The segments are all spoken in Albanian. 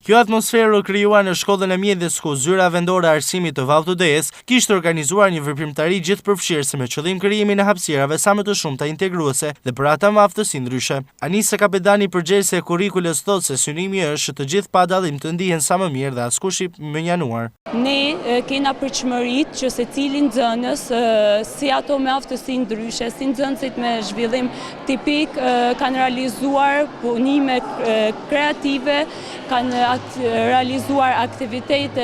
Kjo atmosferë u krijuar në shkollën e mjedis ku zyra vendore e arsimit të Vallë të Dejes kishte organizuar një veprimtari gjithëpërfshirëse me qëllim krijimin e hapësirave sa më të shumta integruese dhe për ata me aftësi ndryshe. Anisa Kapedani, përgjegjëse e kurrikulës, thotë se synimi është që të gjithë pa dallim të ndihen sa më mirë dhe askush i menjanuar. Ne kena përçmërit që secili nxënës, si ato me aftësi ndryshe, si nxënësit me zhvillim tipik, kanë realizuar punime kreative, kanë realizuar aktivitete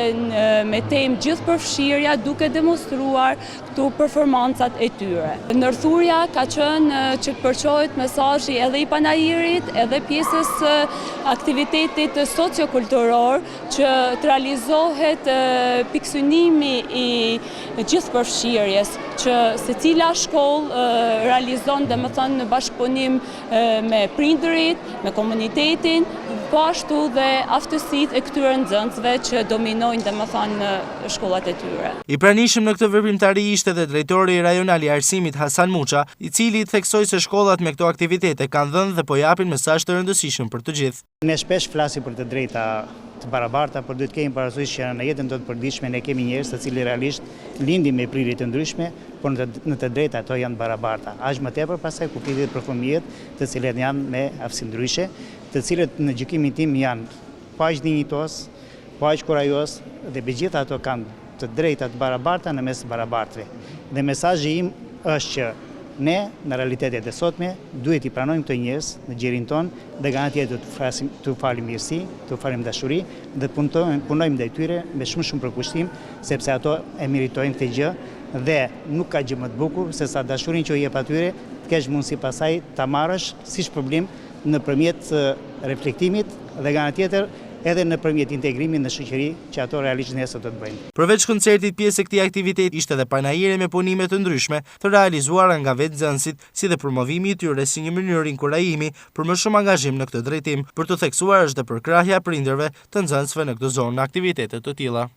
me temë gjithëpërfshirja duke demonstruar këtu performancat e tyre. Ndërthurja ka qenë që të përçohet mesazhi edhe i panajirit, edhe pjesës aktivitetit sociokulturor që të realizohet piksynimi i gjithëpërfshirjes, që secila shkollë realizon në bashkëpunim me prindërit, me komunitetin, po ashtu dhe aftësitë e këtyre nxënësve që dominojnë në shkollat e tyre. I pranishëm në këtë veprimtari ishte dhe drejtori rajonal i arsimit Hasan Muça, i cili theksoi se shkollat me këto aktivitete kanë dhënë dhe po japin mesazh të rëndësishëm për të gjithë. Ne shpesh flasim për të drejta të barabarta, por duhet kemi parasysh që në jetën tonë të përditshme ne kemi njerëz të cilë realisht lindin me prirje të ndryshme, por në të drejta ato janë barabarta. Aq më tepër pastaj ku flitet për fëmijët, të cilët janë me aftësi ndryshe, të cilët në gjykimin tim janë pa aq dinjitos, pa aq kurajos dhe megjithatë ato kanë të drejta të barabarta në mes barabartëve. Dhe mesazhi im është që ne në realitetet e sotme duhet i pranojmë këto njerëz në gjirin tonë dhe garantiet të falim mirësi, të falim dashuri dhe punojmë ndaj tyre me shumë përkushtim sepse ato e meritojnë këtë gjë dhe nuk ka gjë më të bukur se sa dashurin që u jep atyre të kesh mundësi pasaj ta marrësh si shpërblim nëpërmjet reflektimit dhe garantiet edhe nëpërmjet integrimit në shoqëri që ato realisht nesër do të bëjnë. Përveç koncertit, pjesë e këtij aktiviteti ishte edhe panajire me punime të ndryshme të realizuara nga vetë nxënësit, si dhe promovimi i tyre si një mënyrë inkurajimi për më shumë angazhim në këtë drejtim, për të theksuar është dhe përkrahja prindërve të nxënësve në këtë zonë në aktivitete të tilla.